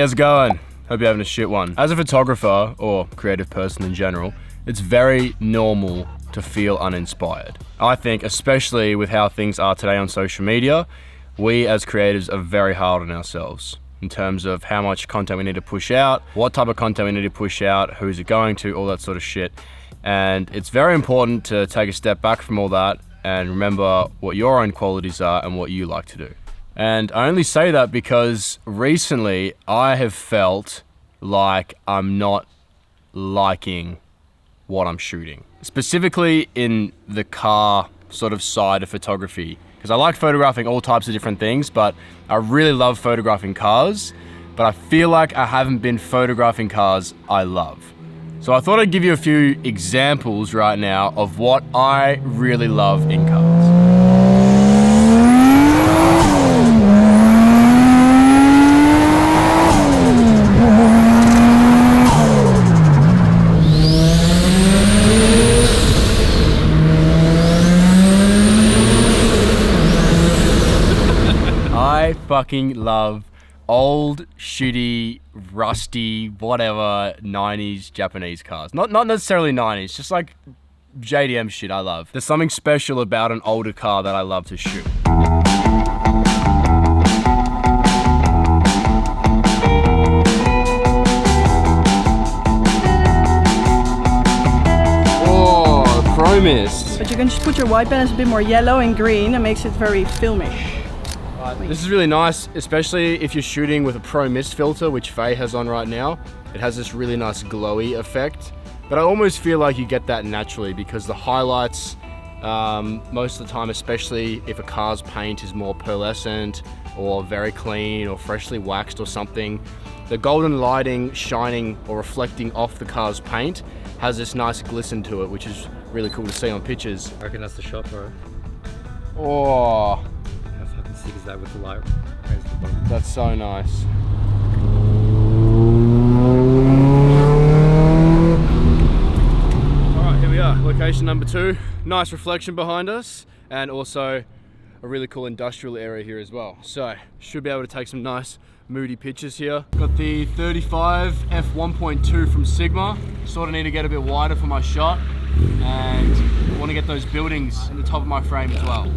how's it going? Hope you're having a shit one. As a photographer, or creative person in general, it's very normal to feel uninspired. I think, especially with how things are today on social media, we as creatives are very hard on ourselves in terms of how much content we need to push out, what type of content we need to push out, who's it going to, all that sort of shit. And it's very important to take a step back from all that and remember what your own qualities are and what you like to do. And I only say that because recently I have felt like I'm not liking what I'm shooting. Specifically in the car sort of side of photography. Because I like photographing all types of different things, but I really love photographing cars. But I feel like I haven't been photographing cars I love. So I thought I'd give you a few examples right now of what I really love in cars. I fucking love old, shitty, rusty, whatever, 90s Japanese cars. Not necessarily 90s, just like JDM shit I love. There's something special about an older car that I love to shoot. Oh, Pro Mist. But you can just put your white balance a bit more yellow and green and makes it very filmish. This is really nice, especially if you're shooting with a Pro Mist filter, which Faye has on right now. It has this really nice glowy effect, but I almost feel like you get that naturally because the highlights, most of the time, especially if a car's paint is more pearlescent or very clean or freshly waxed or something, the golden lighting shining or reflecting off the car's paint has this nice glisten to it, which is really cool to see on pictures. I reckon that's the shot, bro. Oh. Is that with the light? That's so nice. Alright, here we are, location number 2. Nice reflection behind us, and also a really cool industrial area here as well. So, should be able to take some nice moody pictures here. Got the 35 f1.2 from Sigma. Sort of need to get a bit wider for my shot, and want to get those buildings in the top of my frame as well.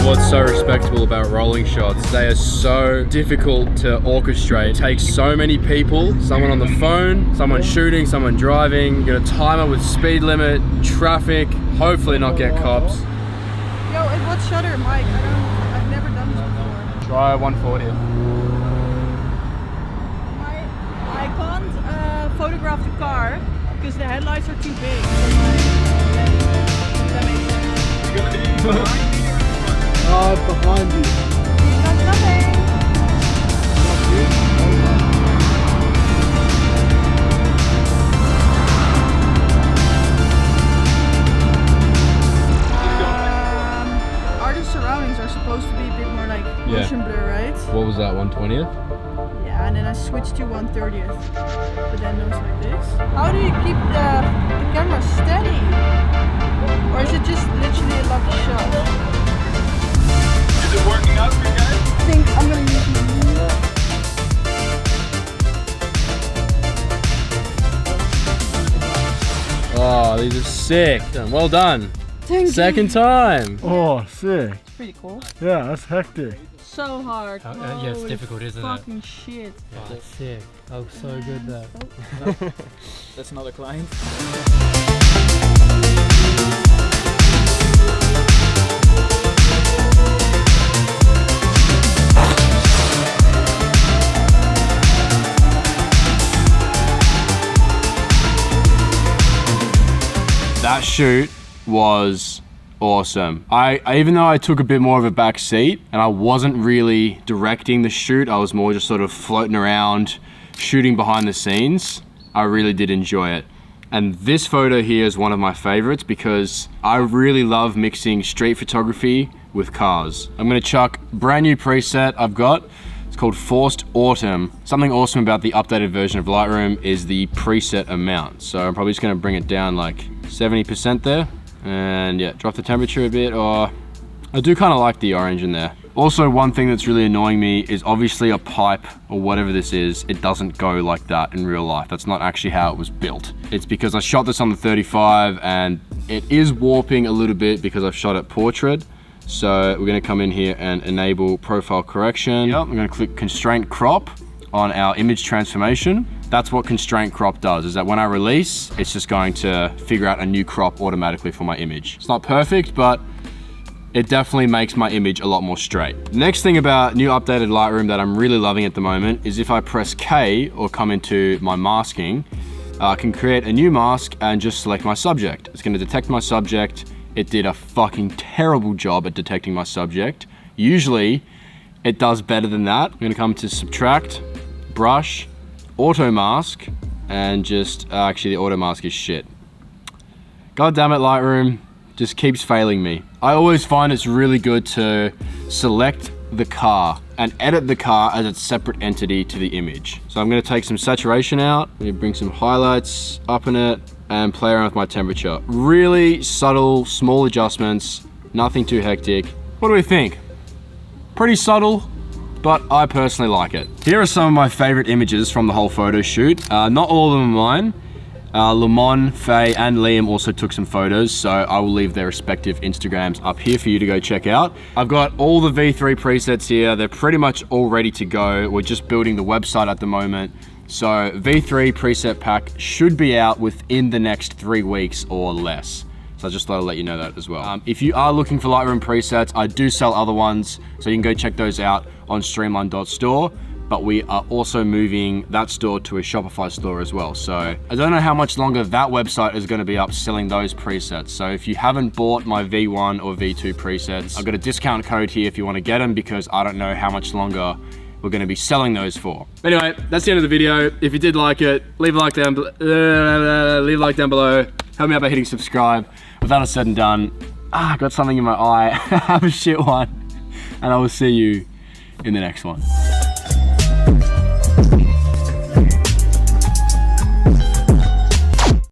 What's so respectable about rolling shots, they are so difficult to orchestrate. It takes so many people, someone on the phone, someone shooting, someone driving. You got a timer with speed limit, traffic, hopefully not get cops. Yo, what shutter, Mike? I've never done this before. Try 140. I can't photograph the car because the headlights are too big. That makes sense. Behind you. That's nothing. Artist surroundings are supposed to be a bit more like motion blur, right? What was that, 120th? Yeah, and then I switched to 130th. But then it was like this. How do you keep the camera steady? Or is it just literally a lucky shot? Is it working out for you guys? I think I'm gonna use my Oh, these are sick. Well done. Thank Second time. Oh, sick. It's pretty cool. Yeah, that's hectic. So hard. Yeah, it's difficult, isn't it? Fucking shit. Oh, that's sick. Oh, so good that. That's another client. That shoot was awesome. I even though I took a bit more of a back seat and I wasn't really directing the shoot, I was more just sort of floating around, shooting behind the scenes. I really did enjoy it. And this photo here is one of my favorites because I really love mixing street photography with cars. I'm gonna chuck brand new preset I've got. It's called Forced Autumn. Something awesome about the updated version of Lightroom is the preset amount. So I'm probably just gonna bring it down like 70% there. And yeah, drop the temperature a bit, or I do kind of like the orange in there. Also, one thing that's really annoying me is obviously a pipe or whatever this is, it doesn't go like that in real life. That's not actually how it was built. It's because I shot this on the 35 and it is warping a little bit because I've shot it portrait. So we're gonna come in here and enable profile correction. Yep, I'm gonna click constraint crop on our image transformation. That's what constraint crop does, is that when I release, it's just going to figure out a new crop automatically for my image. It's not perfect, but it definitely makes my image a lot more straight. Next thing about new updated Lightroom that I'm really loving at the moment is if I press K or come into my masking, I can create a new mask and just select my subject. It's gonna detect my subject. It did a fucking terrible job at detecting my subject. Usually, it does better than that. I'm gonna come to subtract, brush, auto mask, and just, actually the auto mask is shit. God damn it, Lightroom. Just keeps failing me. I always find it's really good to select the car and edit the car as a separate entity to the image. So I'm gonna take some saturation out, I'm gonna bring some highlights up in it, and play around with my temperature. Really subtle, small adjustments, nothing too hectic. What do we think? Pretty subtle, but I personally like it. Here are some of my favorite images from the whole photo shoot. Not all of them are mine. Lamont, Faye, and Liam also took some photos, so I will leave their respective Instagrams up here for you to go check out. I've got all the V3 presets here. They're pretty much all ready to go. We're just building the website at the moment. So V3 preset pack should be out within the next 3 weeks or less. So I just thought I'd let you know that as well. If you are looking for Lightroom presets, I do sell other ones, so you can go check those out on streamline.store. But we are also moving that store to a Shopify store as well. So I don't know how much longer that website is gonna be up selling those presets. So if you haven't bought my V1 or V2 presets, I've got a discount code here if you wanna get them, because I don't know how much longer we're gonna be selling those for. Anyway, that's the end of the video. If you did like it, leave a like down below. Help me out by hitting subscribe. With that all said and done, I got something in my eye. Have a shit one. And I will see you in the next one.